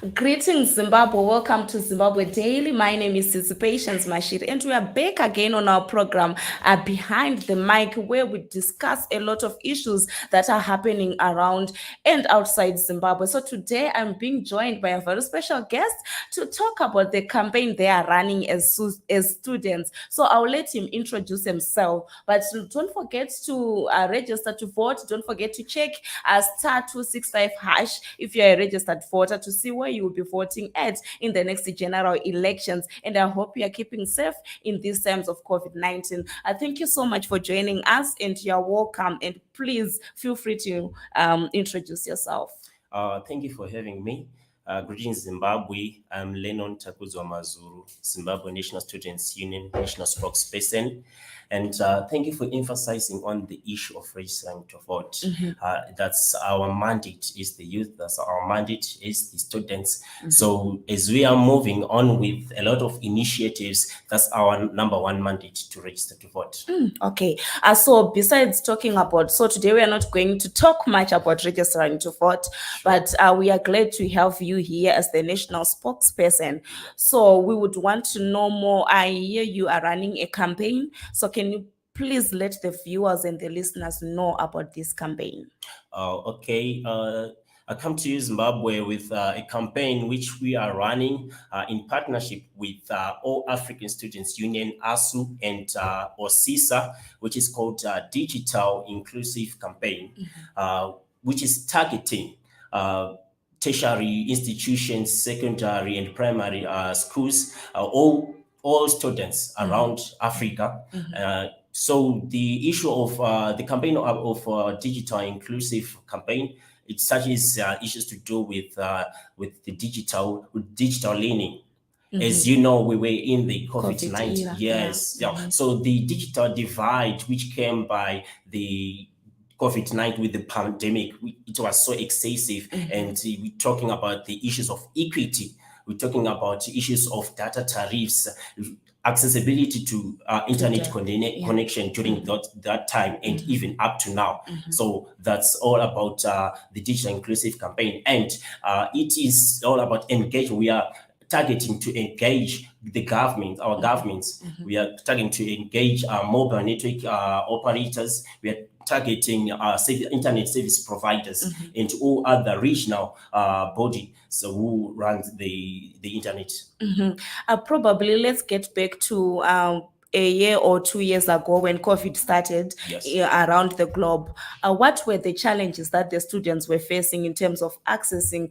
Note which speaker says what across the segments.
Speaker 1: Greetings, Zimbabwe. Welcome to Zimbabwe Daily. My name is Sisi Patience Mashiri, and we are back again on our program Behind the Mic, where we discuss a lot of issues that are happening around and outside Zimbabwe. So today I'm being joined by a very special guest to talk about the campaign they are running as students. So I'll let him introduce himself, but don't forget to register to vote. Don't forget to check *265# if you're a registered voter to see where you will be voting at in the next general elections. And I hope you are keeping safe in these times of COVID-19. Thank you so much for joining us, and you're welcome. And please feel free to introduce yourself.
Speaker 2: Thank you for having me. Greetings, Zimbabwe. I'm Lennon Takuzwa Mazuru, Zimbabwe National Students Union National Spokesperson. And thank you for emphasizing on the issue of registering to vote. That's our mandate is the youth, that's our mandate is the students. So as we are moving on with a lot of initiatives, that's our number one mandate, to register to vote.
Speaker 1: Okay. So besides talking about, so today we are not going to talk much about registering to vote, but we are glad to have you here as the national spokesperson. So we would want to know more. I hear you are running a campaign. So can you please let the viewers and the listeners know about this campaign?
Speaker 2: Okay. I come to you, Zimbabwe, with a campaign which we are running in partnership with All African Students Union, ASU, and OSISA, which is called Digital Inclusive Campaign, which is targeting tertiary institutions, secondary and primary schools, all students around Africa. So the issue of the campaign of digital inclusive campaign, it touches issues to do with the digital learning. As you know, we were in the COVID-19.
Speaker 1: era,
Speaker 2: Yes. Yeah. So the digital divide, which came by the COVID-19 with the pandemic, it was so excessive. And we're talking about the issues of equity. We're talking about issues of data tariffs, accessibility to internet connection during that time and even up to now. So that's all about the digital inclusive campaign. And it is all about engagement. We are targeting to engage the government, our governments. We are targeting to engage mobile network operators. We are targeting internet service providers and all other regional body who runs the internet.
Speaker 1: Probably let's get back to a year or 2 years ago when COVID started.
Speaker 2: Yes.
Speaker 1: Around the globe. What were the challenges that the students were facing in terms of accessing?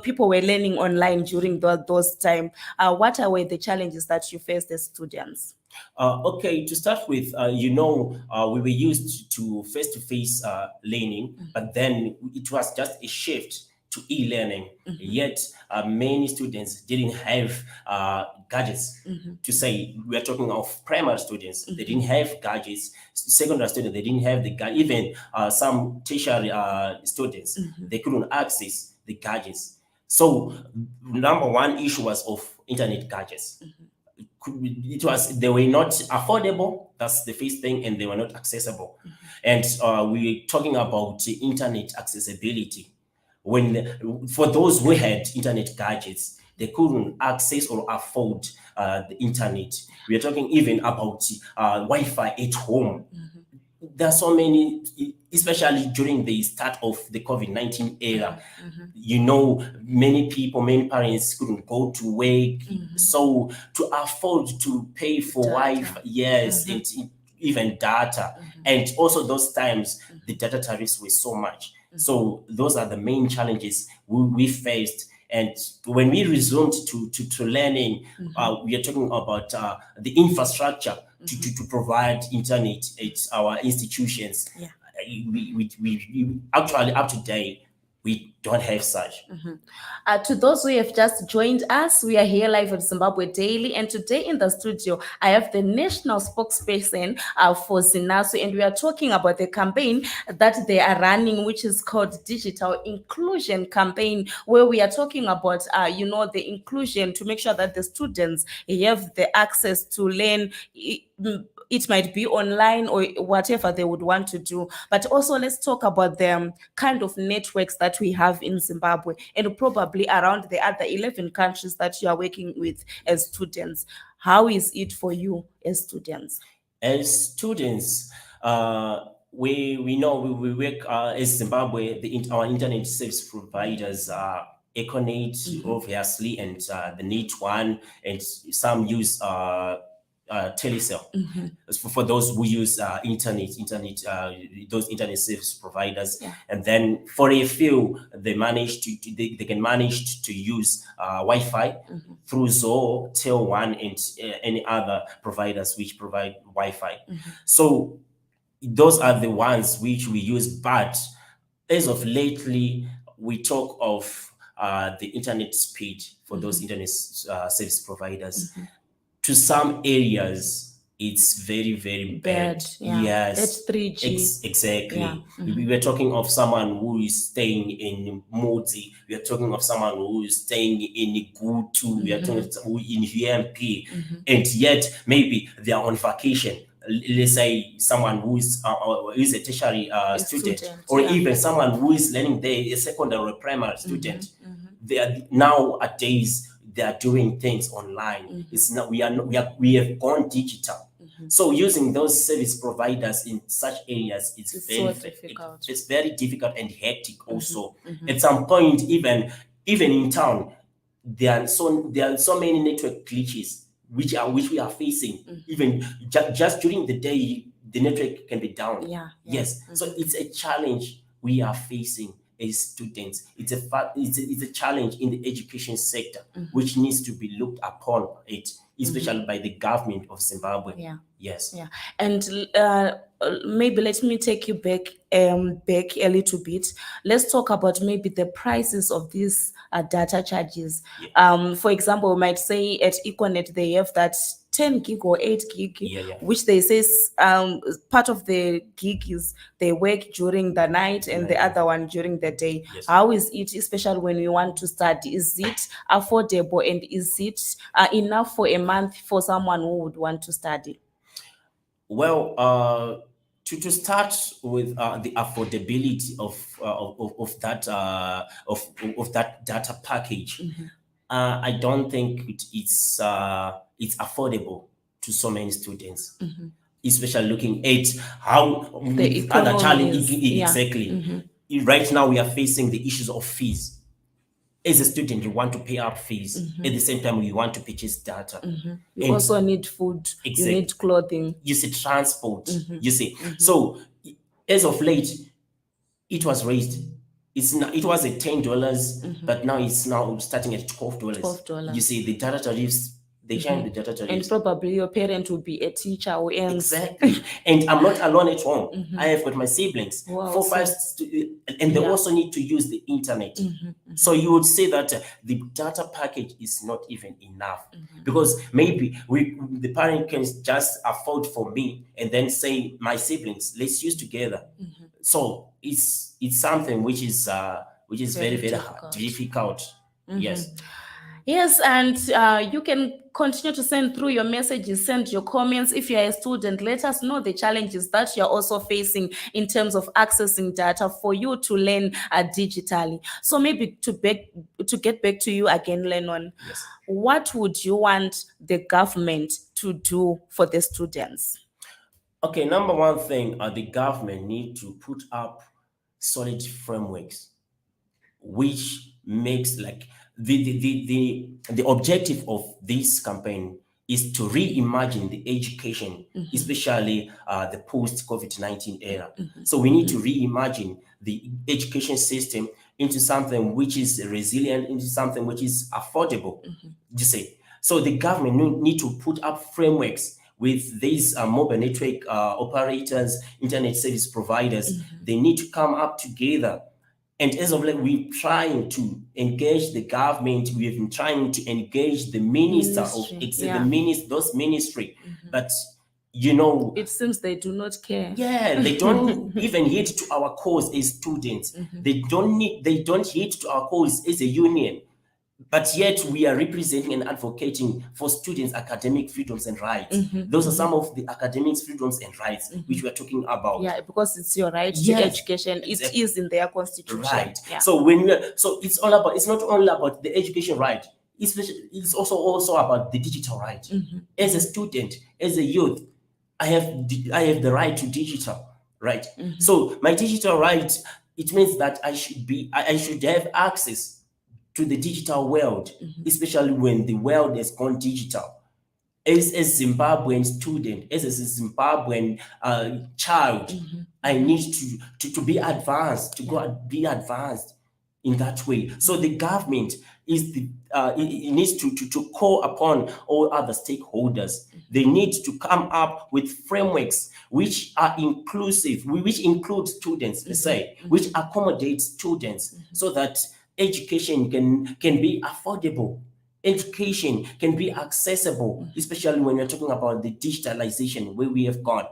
Speaker 1: People were learning online during those time. What were the challenges that you faced as students?
Speaker 2: Okay, to start with, we were used to face-to-face learning, but then it was just a shift to e-learning. Yet many students didn't have gadgets. To say, we are talking of primary students, they didn't have gadgets. Secondary students, they didn't have the gadgets. Even some tertiary students, they couldn't access the gadgets. So number one issue was of internet gadgets. They were not affordable. That's the first thing, and they were not accessible. And we're talking about internet accessibility. For those who had internet gadgets, they couldn't access or afford the internet. We are talking even about Wi-Fi at home. There are so many, especially during the start of the COVID-19 era. Many parents couldn't go to work. So to afford to pay for Wi-Fi, yes, and even data. And also those times, the data tariffs were so much. So those are the main challenges we faced. And when we resumed to learning, we are talking about the infrastructure to provide internet at our institutions. We actually, up to date, we don't have such.
Speaker 1: To those who have just joined us, we are here live at Zimbabwe Daily, and today in the studio, I have the national spokesperson for ZINASU, and we are talking about the campaign that they are running, which is called Digital Inclusion Campaign, where we are talking about, the inclusion to make sure that the students have the access to learn it might be online or whatever they would want to do. But also, let's talk about the kind of networks that we have in Zimbabwe and probably around the other 11 countries that you are working with as students. How is it for you as students?
Speaker 2: As students, we know we work as Zimbabwe. Our internet service providers are Econet, obviously, and the Net One, and some use Telecel. For those who use internet, those internet service providers,
Speaker 1: Yeah.
Speaker 2: and then for a few, they can manage to use Wi-Fi through Zoho, Tel1, and any other providers which provide Wi-Fi. So those are the ones which we use. But as of lately, we talk of the internet speed for those internet service providers. To some areas, it's very, very bad.
Speaker 1: Yeah.
Speaker 2: Yes.
Speaker 1: That's 3G.
Speaker 2: Exactly.
Speaker 1: Yeah.
Speaker 2: We were talking of someone who is staying in Modi. We are talking of someone who is staying in Gutu. We are talking of someone in UMP. And yet, maybe they are on vacation. Let's say someone who is a tertiary student, or
Speaker 1: yeah.
Speaker 2: even someone who is learning there, a secondary or primary student. They are nowadays they are doing things online. It's not we have gone digital. So using those service providers in such areas, it's very difficult and hectic also. At some point, even in town, there are so many network glitches which we are facing. Even just during the day, the network can be down. Yes. So it's a challenge we are facing as students. It's a challenge in the education sector which needs to be looked upon especially by the government of Zimbabwe. Yes.
Speaker 1: Yeah. And maybe let me take you back a little bit. Let's talk about maybe the prices of these data charges. For example, we might say at Econet they have that 10 gig or 8 gig, which they say part of the gig is they work during the night and the other one during the day. How is it, especially when you want to study? Is it affordable, and is it enough for a month for someone who would want to study?
Speaker 2: Well, to start with the affordability of that data package, I don't think it's affordable to so many students, especially looking at how
Speaker 1: The
Speaker 2: other
Speaker 1: economy
Speaker 2: challenges. Exactly. Right now, we are facing the issues of fees. As a student, you want to pay up fees. At the same time, you want to purchase data.
Speaker 1: You also need food. You need clothing.
Speaker 2: You see transport. You see. So as of late, it was raised. It was at $10, but now it's starting at $12.
Speaker 1: $12.
Speaker 2: You see, the data tariffs, they change the data
Speaker 1: And
Speaker 2: tariffs.
Speaker 1: probably your parent will be a teacher or else.
Speaker 2: Exactly. And I'm not alone at home. I have got my siblings,
Speaker 1: Wow,
Speaker 2: 4, 5, and they also need to use the internet. So you would say that the data package is not even enough, because maybe the parent can just afford for me and then say, my siblings, let's use together. So it's something which is very, very difficult. Yes.
Speaker 1: Yes, and you can continue to send through your messages, send your comments. If you're a student, let us know the challenges that you're also facing in terms of accessing data for you to learn digitally. So maybe to get back to you again, Lennon,
Speaker 2: Yes.
Speaker 1: what would you want the government to do for the students?
Speaker 2: Okay, number one thing, the government need to put up solid frameworks, which makes like the objective of this campaign is to reimagine the education, especially the post-COVID-19 era. So we need to reimagine the education system into something which is resilient, into something which is affordable. You see, so the government need to put up frameworks with these mobile network operators, internet service providers. They need to come up together. And as of late, we're trying to engage the government. We've been trying to engage the minister those ministry. But
Speaker 1: it seems they do not care.
Speaker 2: Yeah, they don't even hit to our cause as students. They don't hit to our cause as a union. but yet we are representing and advocating for students' academic freedoms and rights.
Speaker 1: Mhm,
Speaker 2: Those are some of the academic freedoms and rights which we are talking about.
Speaker 1: Yeah, because it's your right to
Speaker 2: Yes,
Speaker 1: education. It
Speaker 2: exactly.
Speaker 1: is in their constitution.
Speaker 2: Right.
Speaker 1: Yeah.
Speaker 2: So when we are, so it's all about, it's not only about the education right, it's also about the digital right. As a student, as a youth, I have the right to digital, right? So my digital right, it means that I should have access to the digital world, especially when the world has gone digital. As a Zimbabwean student, as a Zimbabwean child, I need to be advanced, to go and be advanced in that way. So the government is it needs to call upon all other stakeholders. They need to come up with frameworks which are inclusive, which include students, let's say, which accommodate students, so that education can be affordable. Education can be accessible, especially when you're talking about the digitalization where we have gone.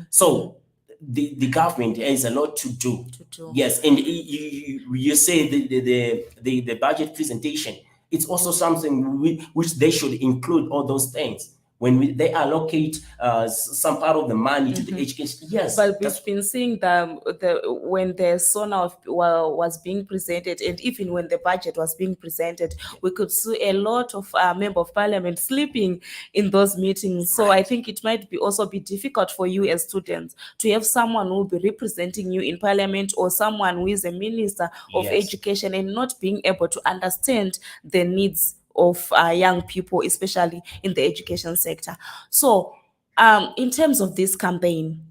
Speaker 2: So the government has a lot to do. Yes, and you say the budget presentation, it's also something which they should include all those things. When they allocate some part of the money to the education, yes.
Speaker 1: But we've been seeing the when the SONA was being presented, and even when the budget was being presented, we could see a lot of member of parliament sleeping in those meetings. So I think it might also be difficult for you as students to have someone who will be representing you in parliament, or someone who is a minister of
Speaker 2: Yes.
Speaker 1: education, and not being able to understand the needs of young people, especially in the education sector. So in terms of this campaign,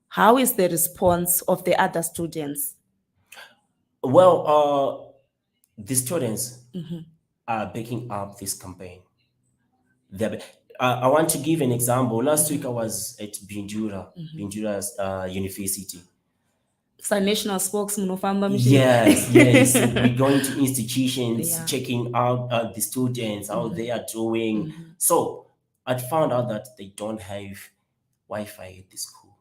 Speaker 1: how is the response of the other students?
Speaker 2: Well, the students are backing up this campaign. I want to give an example. Last week I was at Bindura's university.
Speaker 1: It's a national spokesman of
Speaker 2: Yes, yes. We're going to institutions,
Speaker 1: Yeah.
Speaker 2: checking out the students, how they are doing. So I found out that they don't have Wi-Fi at the school.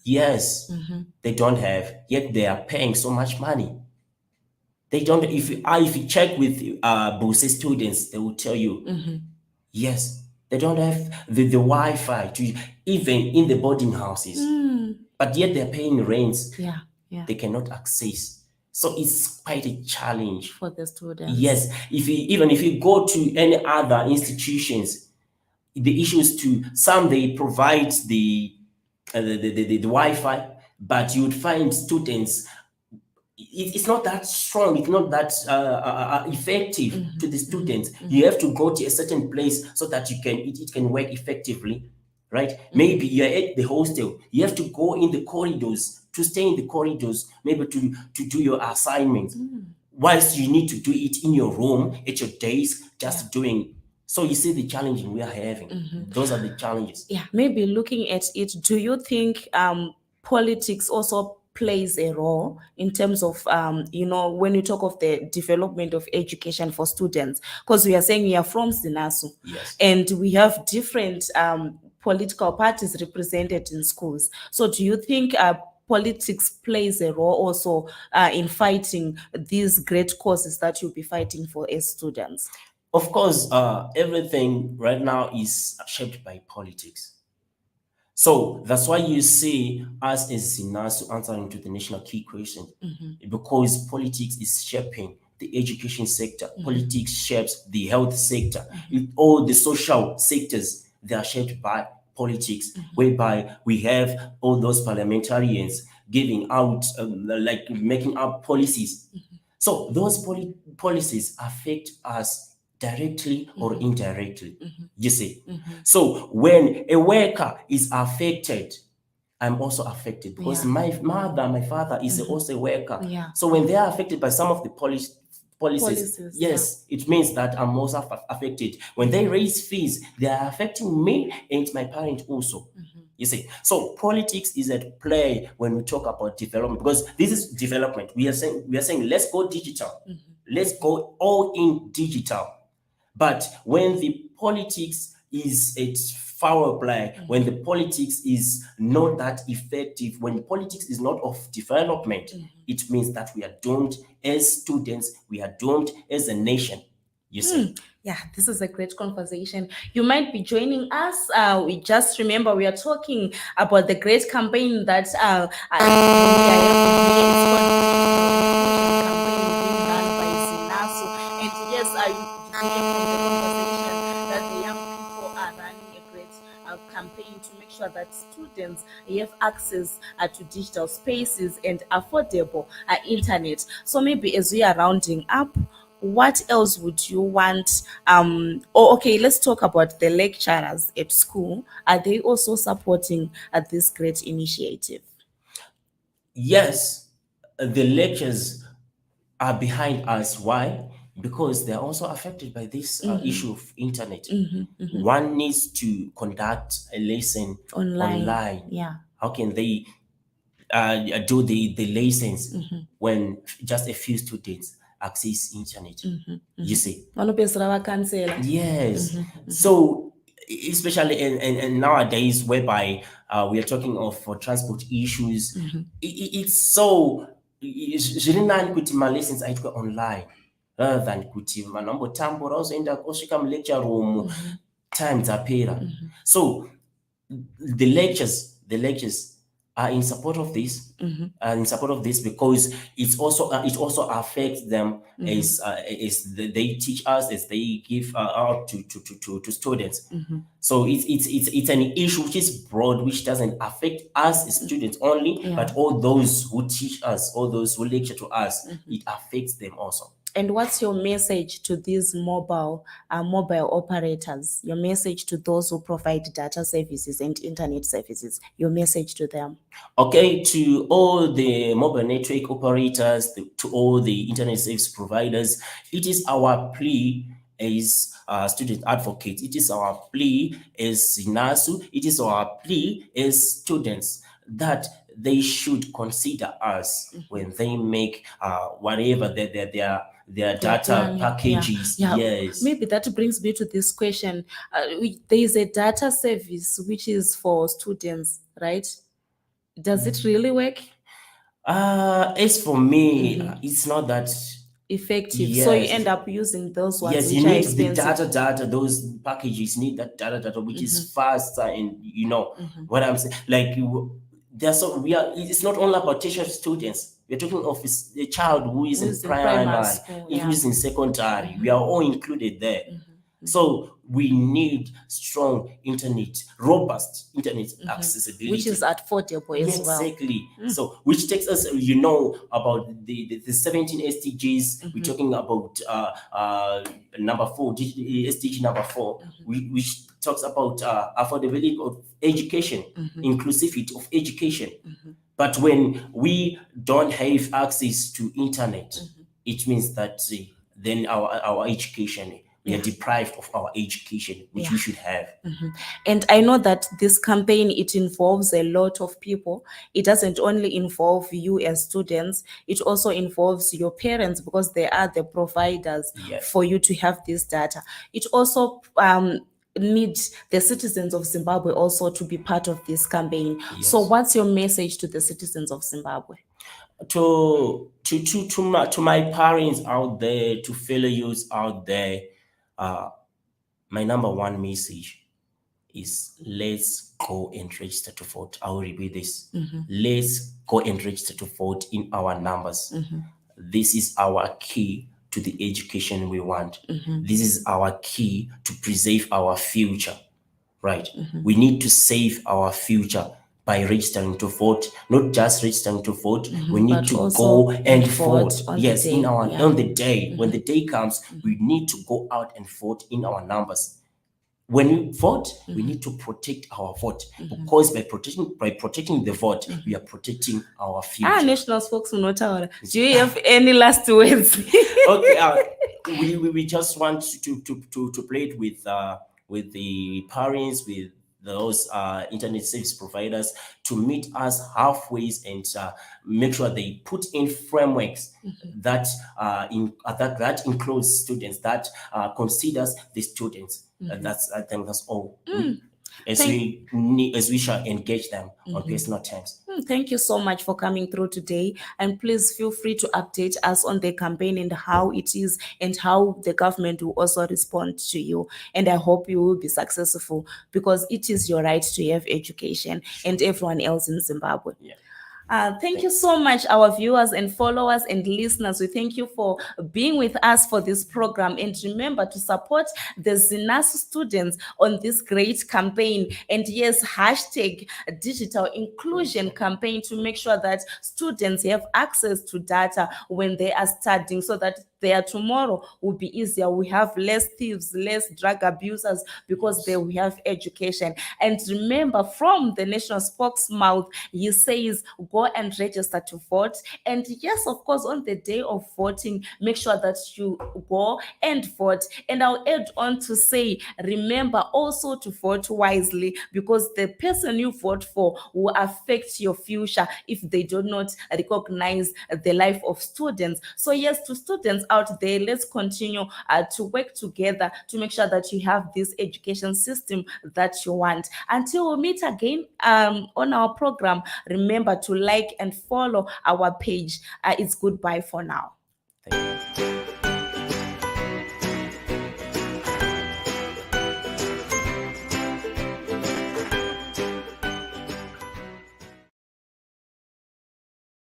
Speaker 2: Yes, they don't have. Yet they are paying so much money. They don't. If you check with Bose students, they will tell you, yes, they don't have the Wi-Fi to even in the boarding houses. But yet they're paying rents.
Speaker 1: Yeah,
Speaker 2: They cannot access. So it's quite a challenge.
Speaker 1: for the students.
Speaker 2: Yes, even if you go to any other institutions, the issue is to some they provide the Wi-Fi, but you would find students. It's not that strong. It's not that effective to the students. You have to go to a certain place so that it can work effectively, right? Maybe you're at the hostel. You have to go in the corridors, to stay in the corridors, maybe to do your assignments. Whilst you need to do it in your room, at your desk, just doing. So you see the challenge we are having. Those are the challenges.
Speaker 1: Yeah, maybe looking at it, do you think politics also plays a role in terms of when you talk of the development of education for students? Because we are saying we are from Sinasu,
Speaker 2: Yes.
Speaker 1: and we have different political parties represented in schools. So do you think politics plays a role also in fighting these great causes that you'll be fighting for as students?
Speaker 2: Of course, everything right now is shaped by politics. So that's why you see us as Sinasu answering to the national key question, because politics is shaping the education sector. Politics shapes the health sector. All the social sectors, they are shaped by politics, whereby we have all those parliamentarians giving out, like making up policies. So those policies affect us directly or indirectly, you see. So when a worker is affected, I'm also affected, because my father is also a worker.
Speaker 1: Yeah.
Speaker 2: So when they are affected by some of the policies,
Speaker 1: Policies,
Speaker 2: yes, it means that I'm also affected. When they raise fees, they are affecting me and my parent also. You see, so politics is at play when we talk about development, because this is development. We are saying let's go digital, let's go all in digital. But when the politics is at foul play, when the politics is not that effective, when politics is not of development, it means that we are doomed as students, we are doomed as a nation. You see.
Speaker 1: Yeah, this is a great conversation. You might be joining us. We just remember we are talking about the great campaign that we are having here. It's called Digital Inclusion Campaign being run by Zinasu. And yes, you could hear from the conversation that the young people are running a great campaign to make sure that students have access to digital spaces and affordable internet. So maybe as we are rounding up, what else would you want? Okay, let's talk about the lecturers at school. Are they also supporting this great initiative?
Speaker 2: Yes, the lectures are behind us. Why? Because they're also affected by this issue of internet. One needs to conduct a lesson online.
Speaker 1: Yeah.
Speaker 2: How can they do the lessons when just a few students access internet? You see.
Speaker 1: Vanopedzisira vakansela.
Speaker 2: Yes. So especially in nowadays, whereby we are talking of transport issues, it's so zviri nani kuti malessons aitwe online rather than kuti vanombotambura ozoenda osvika mulecture room time dzapera. So the lectures are in support of this, because it also affects them as they teach us, as they give out to students. So it's an issue which is broad, which doesn't affect us as students only, but all those who teach us, all those who lecture to us, it affects them also.
Speaker 1: And what's your message to these mobile operators? Your message to those who provide data services and internet services? Your message to them?
Speaker 2: Okay, to all the mobile network operators, to all the internet service providers, it is our plea as student advocates, it is our plea as Zinasu, it is our plea as students that they should consider us when they make whatever their data packages.
Speaker 1: Yeah.
Speaker 2: Yes.
Speaker 1: Maybe that brings me to this question. There is a data service which is for students, right? Does it really work?
Speaker 2: As for me, it's not that
Speaker 1: effective. So you end up using those ones.
Speaker 2: Yes,
Speaker 1: which
Speaker 2: you
Speaker 1: are
Speaker 2: need the
Speaker 1: expensive.
Speaker 2: data, those packages need that data which is faster, and you know what I'm saying. Like it's not only about tertiary students. We're talking of a child who is in primary,
Speaker 1: school,
Speaker 2: who is in secondary. We are all included there. So we need strong internet, robust internet accessibility,
Speaker 1: which is affordable as well.
Speaker 2: Exactly. So which takes us, you know, about the 17 SDGs. We're talking about number 4, SDG number 4, which talks about affordability of education, inclusivity of education. But when we don't have access to internet, it means that then our education, we are deprived of our education, which we should have.
Speaker 1: And I know that this campaign, it involves a lot of people. It doesn't only involve you as students, it also involves your parents, because they are the providers for you to have this data. It also need the citizens of Zimbabwe also to be part of this campaign. So what's your message to the citizens of Zimbabwe?
Speaker 2: To my parents out there, to fellow youths out there, my number one message is let's go and register to vote. I will repeat this. Let's go and register to vote in our numbers. This is our key to the education we want. This is our key to preserve our future, right? We need to save our future by registering to vote. Not just registering to vote, we need to go and vote. Yes, in our on the day. When the day comes, we need to go out and vote in our numbers. When we vote, we need to protect our vote, because by protecting the vote, we are protecting our future.
Speaker 1: National spokesman, do you have any last words?
Speaker 2: Okay, we just want to play it with the parents, with those internet service providers, to meet us halfway and make sure they put in frameworks that that includes students, that considers the students. I think that's all. as we shall engage them on personal terms.
Speaker 1: Thank you so much for coming through today. And please feel free to update us on the campaign and how it is and how the government will also respond to you. And I hope you will be successful because it is your right to have education and everyone else in Zimbabwe.
Speaker 2: Yeah.
Speaker 1: Thank you so much, our viewers and followers and listeners. We thank you for being with us for this program. And remember to support the ZINAS students on this great campaign. And yes, hashtag digital inclusion campaign to make sure that students have access to data when they are studying so that their tomorrow will be easier. We have less thieves, less drug abusers because they will have education. And remember, from the national spokesmouth, he says, go and register to vote. And yes, of course, on the day of voting, make sure that you go and vote. And I'll add on to say, remember also to vote wisely because the person you vote for will affect your future if they do not recognize the life of students. So yes, to students out there, let's continue to work together to make sure that you have this education system that you want. Until we meet again on our program, remember to like and follow our page. It's goodbye for now.